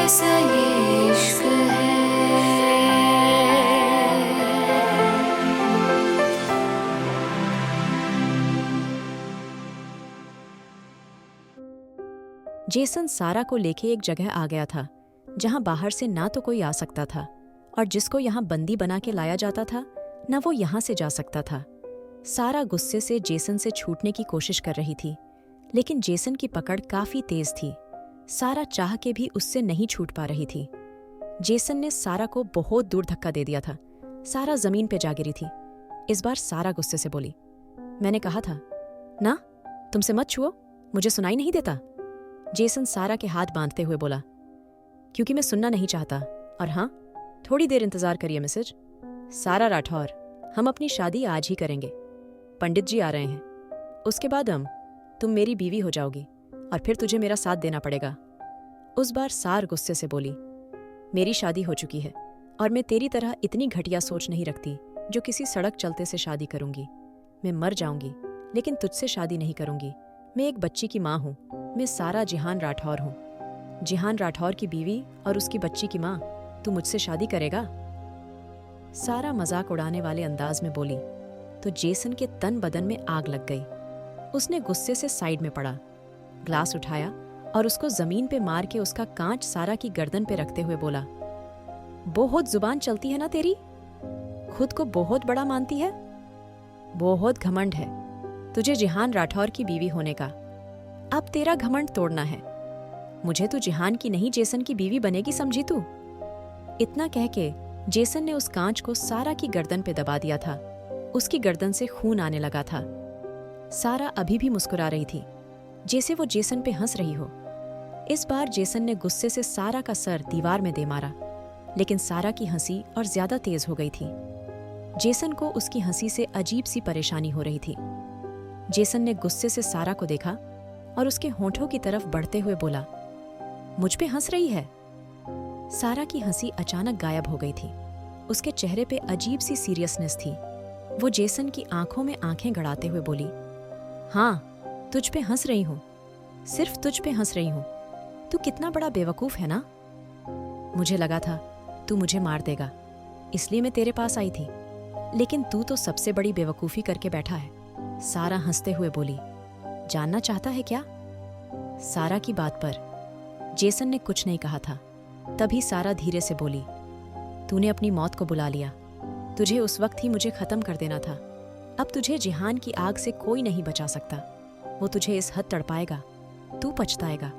कैसा ये इश्क है। जेसन सारा को लेके एक जगह आ गया था जहां बाहर से ना तो कोई आ सकता था और जिसको यहां बंदी बना के लाया जाता था न वो यहां से जा सकता था। सारा गुस्से से जेसन से छूटने की कोशिश कर रही थी, लेकिन जेसन की पकड़ काफी तेज थी। सारा चाह के भी उससे नहीं छूट पा रही थी। जेसन ने सारा को बहुत दूर धक्का दे दिया था। सारा जमीन पे जा गिरी थी। इस बार सारा गुस्से से बोली, मैंने कहा था ना, तुमसे मत छुओ, मुझे सुनाई नहीं देता। जेसन सारा के हाथ बांधते हुए बोला, क्योंकि मैं सुनना नहीं चाहता। और हाँ, थोड़ी देर इंतजार करिए मिसेज सारा राठौर, हम अपनी शादी आज ही करेंगे। पंडित जी आ रहे हैं, उसके बाद तुम मेरी बीवी हो जाओगी और फिर तुझे मेरा साथ देना पड़ेगा। उस बार सार गुस्से से बोली, मेरी शादी हो चुकी है और मैं तेरी तरह इतनी घटिया सोच नहीं रखती जो किसी सड़क चलते से शादी करूंगी। मैं मर जाऊंगी लेकिन तुझसे शादी नहीं करूंगी। मैं एक बच्ची की माँ हूँ। मैं सारा जिहान राठौर हूँ, जिहान राठौर की बीवी और उसकी बच्ची की माँ। तू मुझसे शादी करेगा? सारा मजाक उड़ाने वाले अंदाज में बोली तो जेसन के तन बदन में आग लग गई। उसने गुस्से से साइड में पड़ा, ग्लास उठाया और उसको जमीन पे मार के उसका कांच सारा की गर्दन पे रखते हुए बोला, बहुत जुबान चलती है ना तेरी, खुद को बहुत बड़ा मानती है, बहुत घमंड है तुझे जिहान राठौर की बीवी होने का। अब तेरा घमंड तोड़ना है। मुझे तू जिहान की नहीं जेसन की बीवी बनेगी समझी तू? इतना कह के जेसन ने उस कांच को सारा की गर्दन पे दबा दिया था। उसकी गर्दन से खून आने लगा था। सारा अभी भी मुस्कुरा रही थी, जैसे वो जेसन पे हंस रही हो। इस बार जेसन ने गुस्से से सारा का सर दीवार में दे मारा, लेकिन सारा की हंसी और ज्यादा तेज हो गई थी। जेसन को उसकी हंसी से अजीब सी परेशानी हो रही थी। जेसन ने गुस्से से सारा को देखा और उसके होंठों की तरफ बढ़ते हुए बोला, मुझ पे हंस रही है? सारा की हंसी अचानक गायब हो गई थी। उसके चेहरे पे अजीब सी सीरियसनेस थी। वो जेसन की आंखों में आंखें गड़ाते हुए बोली, हाँ, तुझ पे हंस रही हूँ, सिर्फ तुझ पे हंस रही हूँ। तू कितना बड़ा बेवकूफ है ना। मुझे लगा था तू मुझे मार देगा, इसलिए मैं तेरे पास आई थी, लेकिन तू तो सबसे बड़ी बेवकूफी करके बैठा है। सारा हंसते हुए बोली, जानना चाहता है क्या? सारा की बात पर जेसन ने कुछ नहीं कहा था। तभी सारा धीरे से बोली, तूने अपनी मौत को बुला लिया। तुझे उस वक्त ही मुझे खत्म कर देना था। अब तुझे जिहान की आग से कोई नहीं बचा सकता। वो तुझे इस हद तड़पाएगा, तू पछताएगा।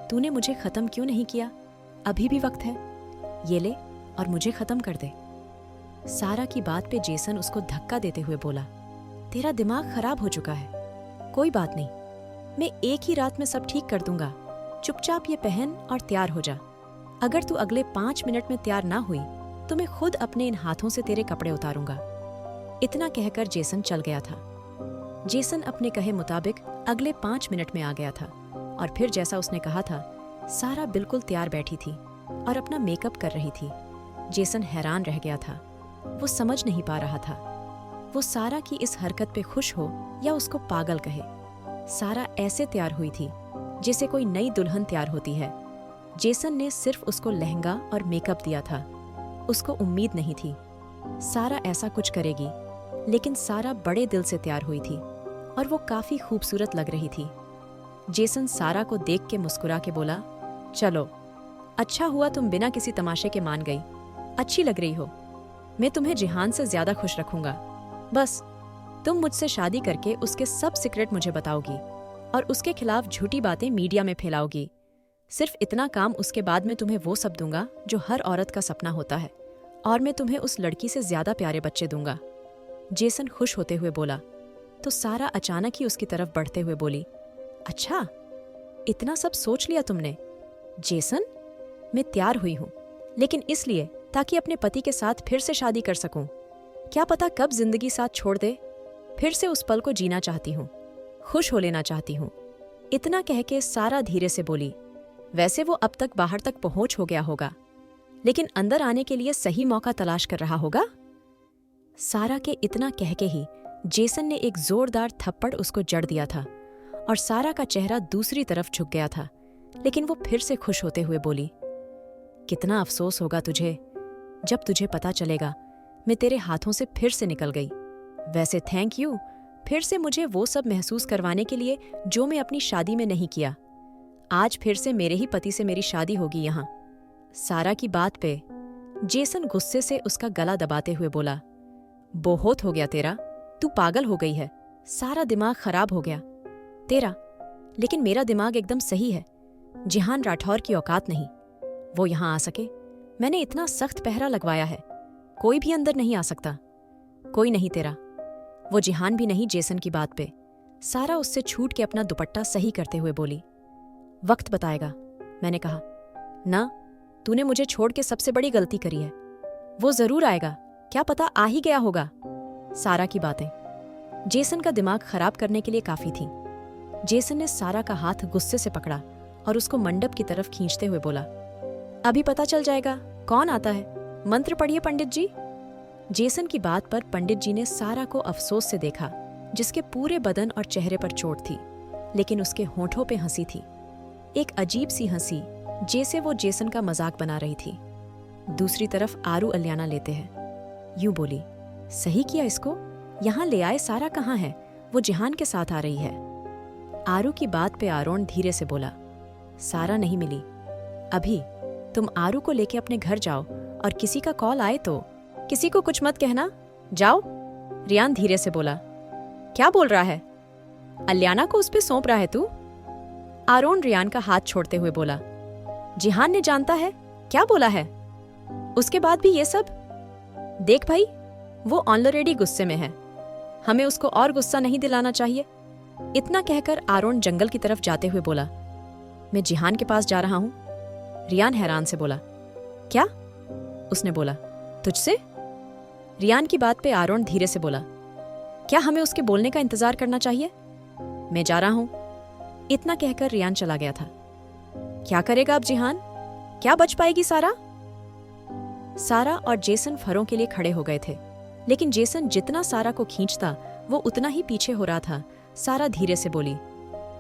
तूने मुझे खत्म क्यों नहीं किया? अभी भी वक्त है, ये ले और मुझे खत्म कर दे। सारा की बात पे जेसन उसको धक्का देते हुए बोला, तेरा दिमाग खराब हो चुका है। कोई बात नहीं, मैं एक ही रात में सब ठीक कर दूंगा। चुपचाप ये पहन और तैयार हो जा। अगर तू अगले 5 मिनट में तैयार ना हुई तो मैं खुद अपने इन हाथों से तेरे कपड़े उतारूंगा। इतना कहकर जेसन चल गया था। जेसन अपने कहे मुताबिक अगले 5 मिनट में आ गया था और फिर जैसा उसने कहा था, सारा बिल्कुल तैयार बैठी थी और अपना मेकअप कर रही थी। जेसन हैरान रह गया था। वो समझ नहीं पा रहा था वो सारा की इस हरकत पे खुश हो या उसको पागल कहे। सारा ऐसे तैयार हुई थी जैसे कोई नई दुल्हन तैयार होती है। जेसन ने सिर्फ उसको लहंगा और मेकअप दिया था। उसको उम्मीद नहीं थी सारा ऐसा कुछ करेगी, लेकिन सारा बड़े दिल से तैयार हुई थी और वो काफी खूबसूरत लग रही थी। जेसन सारा को देख के मुस्कुरा के बोला, चलो, अच्छा हुआ तुम बिना किसी तमाशे के मान गई। अच्छी लग रही हो। मैं तुम्हें जिहान से ज्यादा खुश रखूंगा। बस तुम मुझसे शादी करके उसके सब सीक्रेट मुझे बताओगी और उसके खिलाफ झूठी बातें मीडिया में फैलाओगी। सिर्फ इतना काम, उसके बाद मैं तुम्हें वो सब दूंगा जो हर औरत का सपना होता है, और मैं तुम्हें उस लड़की से ज्यादा प्यारे बच्चे दूंगा। जेसन खुश होते हुए बोला तो सारा अचानक ही उसकी तरफ बढ़ते हुए बोली, अच्छा, इतना सब सोच लिया तुमने? जेसन, मैं तैयार हुई हूँ, लेकिन इसलिए ताकि अपने पति के साथ फिर से शादी कर सकूं। क्या पता कब जिंदगी साथ छोड़ दे। फिर से उस पल को जीना चाहती हूँ, खुश हो लेना चाहती हूँ। इतना कह के सारा धीरे से बोली, वैसे वो अब तक बाहर तक पहुंच हो गया होगा, लेकिन अंदर आने के लिए सही मौका तलाश कर रहा होगा। सारा के इतना कह के ही जेसन ने एक जोरदार थप्पड़ उसको जड़ दिया था और सारा का चेहरा दूसरी तरफ झुक गया था, लेकिन वो फिर से खुश होते हुए बोली, कितना अफसोस होगा तुझे जब तुझे पता चलेगा मैं तेरे हाथों से फिर से निकल गई। वैसे थैंक यू फिर से मुझे वो सब महसूस करवाने के लिए जो मैं अपनी शादी में नहीं किया। आज फिर से मेरे ही पति से मेरी शादी होगी यहाँ। सारा की बात पे जेसन गुस्से से उसका गला दबाते हुए बोला, बहुत हो गया तेरा, तू पागल हो गई है, सारा दिमाग खराब हो गया तेरा। लेकिन मेरा दिमाग एकदम सही है। जिहान राठौर की औकात नहीं, वो यहाँ आ सके। मैंने इतना सख्त पहरा लगवाया है, कोई भी अंदर नहीं आ सकता। कोई नहीं तेरा। वो जिहान भी नहीं जेसन की बात पे। सारा उससे छूट के अपना दुपट्टा सही करते हुए बोली, वक्त बताएगा। मैंने कहा, ना, तूने मुझे छोड़ के सबसे बड़ी गलती करी है। वो जरूर आएगा, क्या पता आ ही गया होगा। सारा की बातें जेसन का दिमाग खराब करने के लिए काफी थी। जेसन ने सारा का हाथ गुस्से से पकड़ा और उसको मंडप की तरफ खींचते हुए बोला, अभी पता चल जाएगा कौन आता है। मंत्र पढ़िए पंडित जी। जेसन की बात पर पंडित जी ने सारा को अफसोस से देखा, जिसके पूरे बदन और चेहरे पर चोट थी, लेकिन उसके होठों पे हंसी थी, एक अजीब सी हंसी, जैसे वो जेसन का मजाक बना रही थी। दूसरी तरफ आरू अलियाना लेते हैं। यूं बोली, सही किया इसको, यहाँ ले आए। सारा कहाँ है? वो जिहान के साथ आ रही है। आरू की बात पे आरोन धीरे से बोला, सारा नहीं मिली। अभी तुम आरू को लेके अपने घर जाओ और किसी का कॉल आए तो किसी को कुछ मत कहना, जाओ। रियान धीरे से बोला, क्या बोल रहा है? अलियाना को उस पे सौंप रहा है तू? आरोन रियान का हाथ छोड़ते हुए बोला, जिहान ने जानता है क्या बोला है, उसके बाद भी ये सब। देख भाई, वो ऑलरेडी गुस्से में है, हमें उसको और गुस्सा नहीं दिलाना चाहिए। इतना कहकर आरोन जंगल की तरफ जाते हुए बोला, मैं जिहान के पास जा रहा हूं। रियान हैरान से बोला, क्या? उसने बोला, तुझसे? रियान की बात पे आरोन धीरे से बोला, क्या हमें उसके बोलने का इंतजार करना चाहिए? मैं जा रहा हूं। इतना कहकर रियान चला गया था। क्या करेगा अब जिहान? क्या बच पाएगी सारा? सारा और जेसन फरों के लिए खड़े हो गए थे, लेकिन जेसन जितना सारा को खींचता वो उतना ही पीछे हो रहा था। सारा धीरे से बोली,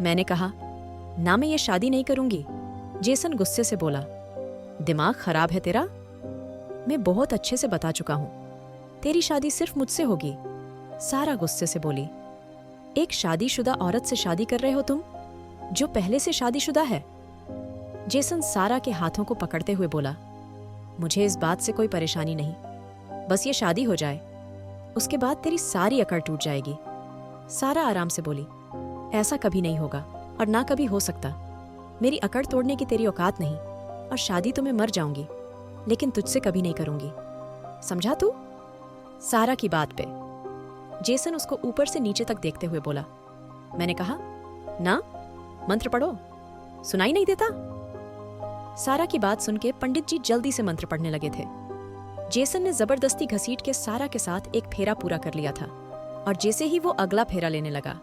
मैंने कहा ना, मैं ये शादी नहीं करूंगी। जेसन गुस्से से बोला, दिमाग खराब है तेरा? मैं बहुत अच्छे से बता चुका हूं, तेरी शादी सिर्फ मुझसे होगी। सारा गुस्से से बोली, एक शादीशुदा औरत से शादी कर रहे हो तुम, जो पहले से शादीशुदा है? जेसन सारा के हाथों को पकड़ते हुए बोला, मुझे इस बात से कोई परेशानी नहीं, बस ये शादी हो जाए, उसके बाद तेरी सारी अकड़ टूट जाएगी। सारा आराम से बोली, ऐसा कभी नहीं होगा और ना कभी हो सकता। मेरी अकड़ तोड़ने की तेरी औकात नहीं, और शादी तो मैं मर जाऊंगी, लेकिन तुझसे कभी नहीं करूंगी, समझा तू? सारा की बात पे जेसन उसको ऊपर से नीचे तक देखते हुए बोला, मैंने कहा ना, मंत्र पढ़ो, सुनाई नहीं देता? सारा की बात सुन के पंडित जी जल्दी से मंत्र पढ़ने लगे थे। जेसन ने जबरदस्ती घसीट के सारा के साथ एक फेरा पूरा कर लिया था, और जैसे ही वो अगला फेरा लेने लगा,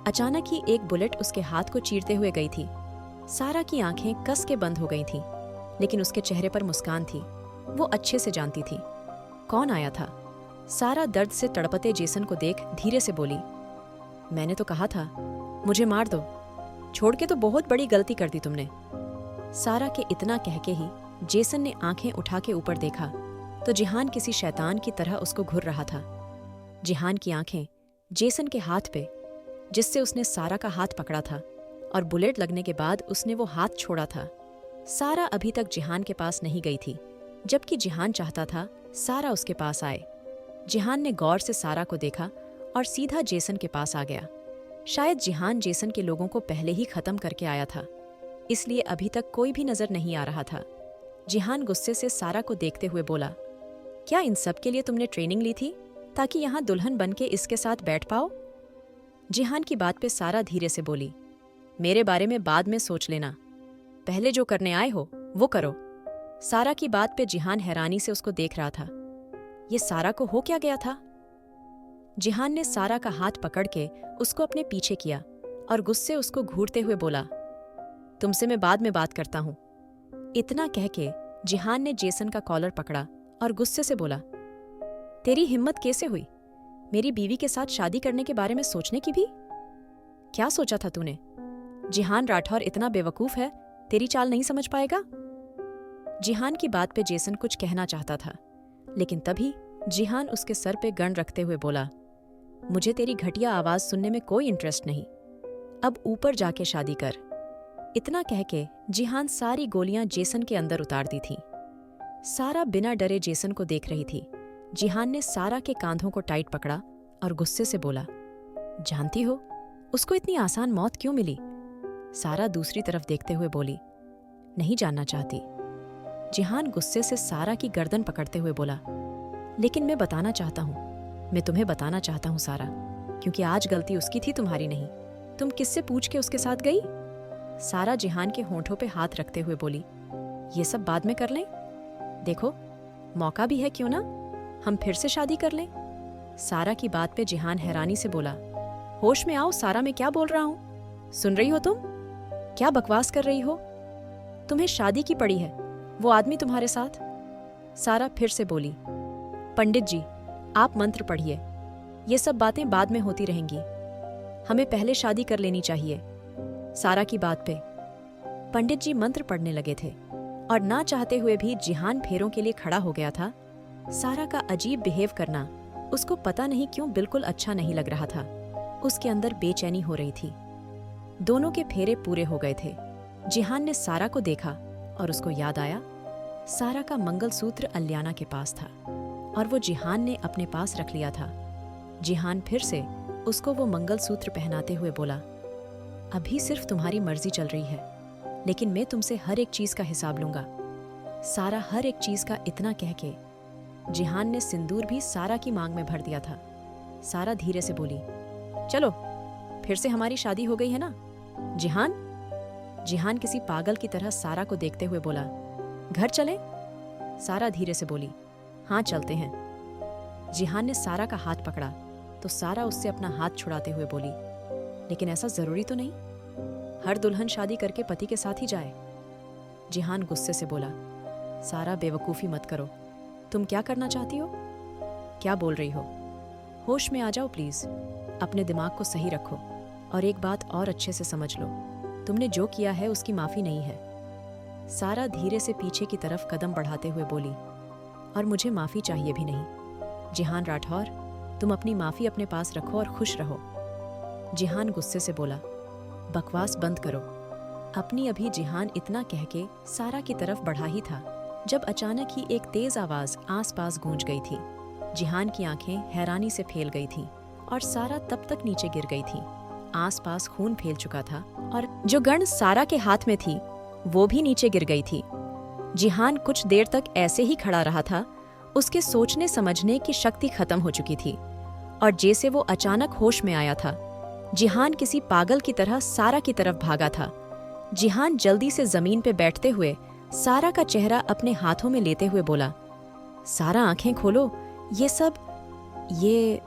अचानक ही एक बुलेट उसके हाथ को चीरते हुए गई थी। सारा की आंखें कस के बंद हो गई थीं, लेकिन उसके चेहरे पर मुस्कान थी। वो अच्छे से जानती थी कौन आया था। सारा दर्द से तड़पते जेसन को देख धीरे से बोली, मैंने तो कहा था मुझे मार दो, छोड़ के तो बहुत बड़ी गलती कर दी तुमने। सारा के इतना कह के ही जेसन ने आंखें उठा के ऊपर देखा तो जिहान किसी शैतान की तरह उसको घूर रहा था। जिहान की आंखें जेसन के हाथ पे, जिससे उसने सारा का हाथ पकड़ा था, और बुलेट लगने के बाद उसने वो हाथ छोड़ा था। सारा अभी तक जिहान के पास नहीं गई थी, जबकि जिहान चाहता था सारा उसके पास आए। जिहान ने गौर से सारा को देखा और सीधा जेसन के पास आ गया। शायद जिहान जेसन के लोगों को पहले ही खत्म करके आया था, इसलिए अभी तक कोई भी नजर नहीं आ रहा था। जिहान गुस्से से सारा को देखते हुए बोला, क्या इन सब के लिए तुमने ट्रेनिंग ली थी ताकि यहाँ दुल्हन बन के इसके साथ बैठ पाओ? जिहान की बात पे सारा धीरे से बोली, मेरे बारे में बाद में सोच लेना, पहले जो करने आए हो वो करो। सारा की बात पे जिहान हैरानी से उसको देख रहा था। ये सारा को हो क्या गया था? जिहान ने सारा का हाथ पकड़ के उसको अपने पीछे किया और गुस्से उसको घूरते हुए बोला, तुमसे मैं बाद में बात करता हूं। इतना कह के जिहान ने जेसन का कॉलर पकड़ा और गुस्से से बोला, तेरी हिम्मत कैसे हुई मेरी बीवी के साथ शादी करने के बारे में सोचने की भी? क्या सोचा था तूने? जिहान राठौर इतना बेवकूफ है, तेरी चाल नहीं समझ पाएगा? जिहान की बात पे जेसन कुछ कहना चाहता था, लेकिन तभी जिहान उसके सर पे गन रखते हुए बोला, मुझे तेरी घटिया आवाज सुनने में कोई इंटरेस्ट नहीं, अब ऊपर जाके शादी कर। इतना कह के जिहान सारी गोलियां जेसन के अंदर उतार दी थी। सारा बिना डरे जेसन को देख रही थी। जिहान ने सारा के कांधों को टाइट पकड़ा और गुस्से से बोला, जानती हो उसको इतनी आसान मौत क्यों मिली? सारा दूसरी तरफ देखते हुए बोली, नहीं जानना चाहती। जिहान गुस्से से सारा की गर्दन पकड़ते हुए बोला, लेकिन मैं बताना चाहता हूँ, मैं तुम्हें बताना चाहता हूँ सारा, क्योंकि आज गलती उसकी थी, तुम्हारी नहीं। तुम किससे पूछ के उसके साथ गई? सारा जिहान के होंठों पे हाथ रखते हुए बोली, ये सब बाद में कर लें, देखो मौका भी है, क्यों ना हम फिर से शादी कर लें। सारा की बात पे जिहान हैरानी से बोला, होश में आओ सारा, मैं क्या बोल रहा हूँ? सुन रही हो तुम? क्या बकवास कर रही हो? तुम्हें शादी की पड़ी है, वो आदमी तुम्हारे साथ। सारा फिर से बोली, पंडित जी आप मंत्र पढ़िए, ये सब बातें बाद में होती रहेंगी, हमें पहले शादी कर लेनी चाहिए। सारा की बात पे पंडित जी मंत्र पढ़ने लगे थे और ना चाहते हुए भी जिहान फेरों के लिए खड़ा हो गया था। सारा का अजीब बिहेव करना उसको पता नहीं क्यों बिल्कुल अच्छा नहीं लग रहा था। उसके अंदर बेचैनी हो रही थी। दोनों के फेरे पूरे हो गए थे। जिहान ने सारा को देखा और उसको याद आया, सारा का मंगलसूत्र अलियाना के पास था और वो जिहान ने अपने पास रख लिया था। जिहान फिर से उसको वो मंगलसूत्र पहनाते हुए बोला, अभी सिर्फ तुम्हारी मर्जी चल रही है, लेकिन मैं तुमसे हर एक चीज का हिसाब लूंगा। सारा हर एक चीज का इतना कह के जिहान ने सिंदूर भी सारा की मांग में भर दिया था। सारा धीरे से बोली, चलो फिर से हमारी शादी हो गई है ना जिहान? जिहान किसी पागल की तरह सारा को देखते हुए बोला, घर चलें? सारा धीरे से बोली, हाँ चलते हैं। जिहान ने सारा का हाथ पकड़ा तो सारा उससे अपना हाथ छुड़ाते हुए बोली, लेकिन ऐसा जरूरी तो नहीं, हर दुल्हन शादी करके पति के साथ ही जाए। जिहान गुस्से से बोला, सारा बेवकूफ़ी मत करो, तुम क्या करना चाहती हो? क्या बोल रही हो? होश में आ जाओ प्लीज, अपने दिमाग को सही रखो और एक बात और अच्छे से समझ लो, तुमने जो किया है उसकी माफ़ी नहीं है। सारा धीरे से पीछे की तरफ कदम बढ़ाते हुए बोली, और मुझे माफ़ी चाहिए भी नहीं। जिहान राठौर, तुम अपनी माफ़ी अपने पास रखो और खुश रहो। जिहान गुस्से से बोला, बकवास बंद करो। अपनी अभी जिहान इतना कह के सारा की तरफ बढ़ा ही था जब अचानक ही एक तेज आवाज आसपास गूंज गई थी। जिहान की आंखें हैरानी से फैल गई थीं और सारा तब तक नीचे गिर गई थी। आसपास खून फैल चुका था और जो गन सारा के हाथ में थी वो भी नीचे गिर गई थी। जिहान कुछ देर तक ऐसे ही खड़ा रहा था। उसके सोचने समझने की शक्ति खत्म हो चुकी थी और जैसे वो अचानक होश में आया था, जिहान किसी पागल की तरह सारा की तरफ भागा था। जिहान जल्दी से जमीन पे बैठते हुए सारा का चेहरा अपने हाथों में लेते हुए बोला, सारा आंखें खोलो, ये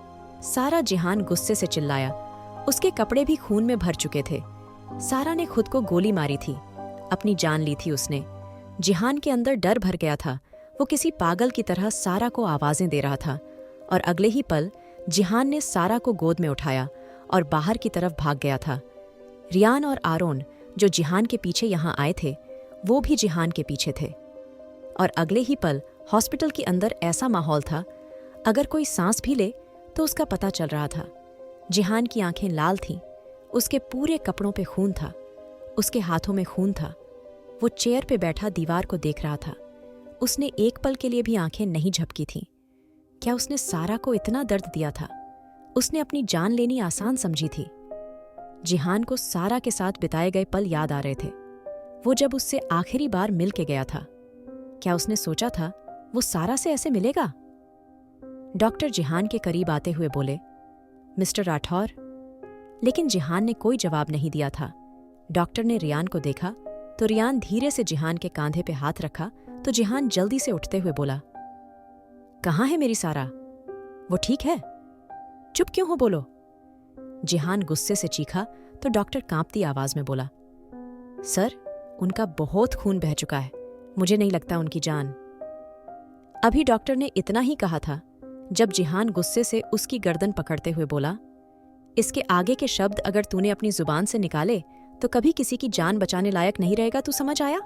सारा जिहान गुस्से से चिल्लाया। उसके कपड़े भी खून में भर चुके थे। सारा ने खुद को गोली मारी थी, अपनी जान ली थी उसने। जिहान के अंदर डर भर गया था। वो किसी पागल की तरह सारा को आवाजें दे रहा था और अगले ही पल जिहान ने सारा को गोद में उठाया और बाहर की तरफ भाग गया था। रियान और आरोन जो जिहान के पीछे यहाँ आए थे, वो भी जिहान के पीछे थे और अगले ही पल हॉस्पिटल के अंदर ऐसा माहौल था, अगर कोई सांस भी ले तो उसका पता चल रहा था। जिहान की आंखें लाल थीं, उसके पूरे कपड़ों पे खून था, उसके हाथों में खून था। वो चेयर पे बैठा दीवार को देख रहा था। उसने एक पल के लिए भी आंखें नहीं झपकी थीं। क्या उसने सारा को इतना दर्द दिया था? उसने अपनी जान लेनी आसान समझी थी। जिहान को सारा के साथ बिताए गए पल याद आ रहे थे। वो जब उससे आखिरी बार मिल के गया था, क्या उसने सोचा था वो सारा से ऐसे मिलेगा? डॉक्टर जिहान के करीब आते हुए बोले, मिस्टर राठौर। लेकिन जिहान ने कोई जवाब नहीं दिया था। डॉक्टर ने रियान को देखा तो रियान धीरे से जिहान के कांधे पे हाथ रखा तो जिहान जल्दी से उठते हुए बोला, कहाँ है मेरी सारा? वो ठीक है? चुप क्यों हो, बोलो। जिहान गुस्से से चीखा तो डॉक्टर कांपती आवाज में बोला, सर उनका बहुत खून बह चुका है, मुझे नहीं लगता उनकी जान। अभी डॉक्टर ने इतना ही कहा था जब जिहान गुस्से से उसकी गर्दन पकड़ते हुए बोला, इसके आगे के शब्द अगर तूने अपनी जुबान से निकाले तो कभी किसी की जान बचाने लायक नहीं रहेगा, तू समझ आया?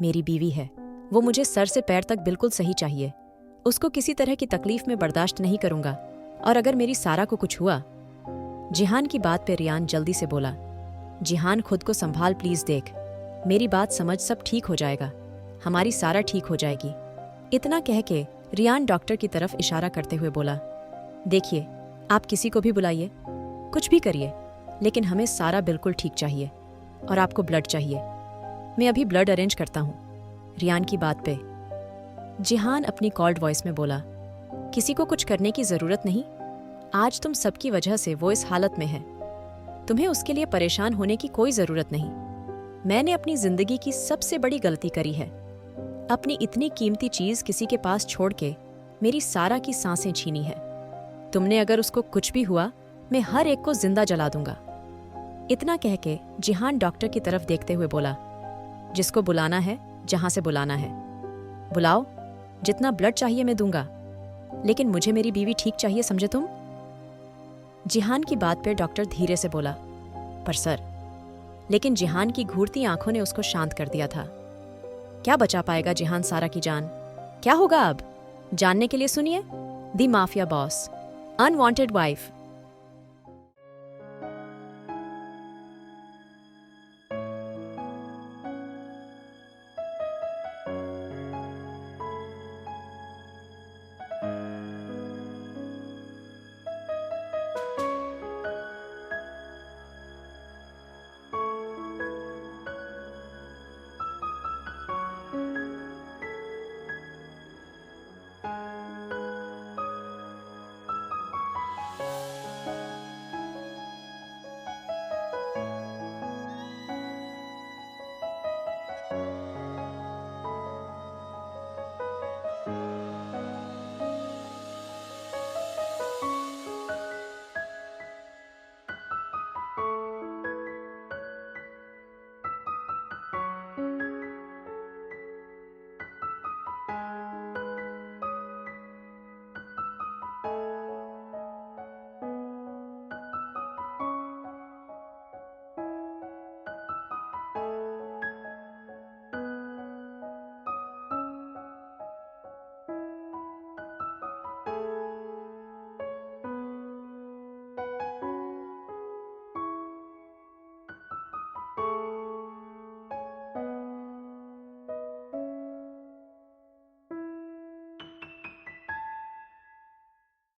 मेरी बीवी है, वो मुझे सर से पैर तक बिल्कुल सही चाहिए। उसको किसी तरह की तकलीफ में बर्दाश्त नहीं करूंगा, और अगर मेरी सारा को कुछ हुआ। जिहान की बात पे रियान जल्दी से बोला, जिहान खुद को संभाल प्लीज, देख मेरी बात समझ, सब ठीक हो जाएगा, हमारी सारा ठीक हो जाएगी। इतना कह के रियान डॉक्टर की तरफ इशारा करते हुए बोला, देखिए आप किसी को भी बुलाइए, कुछ भी करिए, लेकिन हमें सारा बिल्कुल ठीक चाहिए और आपको ब्लड चाहिए। मैं अभी ब्लड अरेंज करता हूँ। रियान की बात पे जिहान अपनी कॉल्ड वॉइस में बोला, किसी को कुछ करने की जरूरत नहीं, आज तुम सबकी वजह से वो इस हालत में है, तुम्हें उसके लिए परेशान होने की कोई जरूरत नहीं। मैंने अपनी जिंदगी की सबसे बड़ी गलती करी है, अपनी इतनी कीमती चीज किसी के पास छोड़ के मेरी सारा की सांसें छीनी है। तुमने अगर उसको कुछ भी हुआ, मैं हर एक को जिंदा जला दूंगा। इतना कह के जिहान डॉक्टर की तरफ देखते हुए बोला, जिसको बुलाना है जहां से बुलाना है बुलाओ, जितना ब्लड चाहिए मैं दूंगा, लेकिन मुझे मेरी बीवी ठीक चाहिए, समझे तुम? जिहान की बात पर डॉक्टर धीरे से बोला, पर सर। लेकिन जिहान की घूरती आंखों ने उसको शांत कर दिया था। क्या बचा पाएगा जिहान सारा की जान? क्या होगा अब? जानने के लिए सुनिए दी माफिया बॉस, अनवांटेड वाइफ,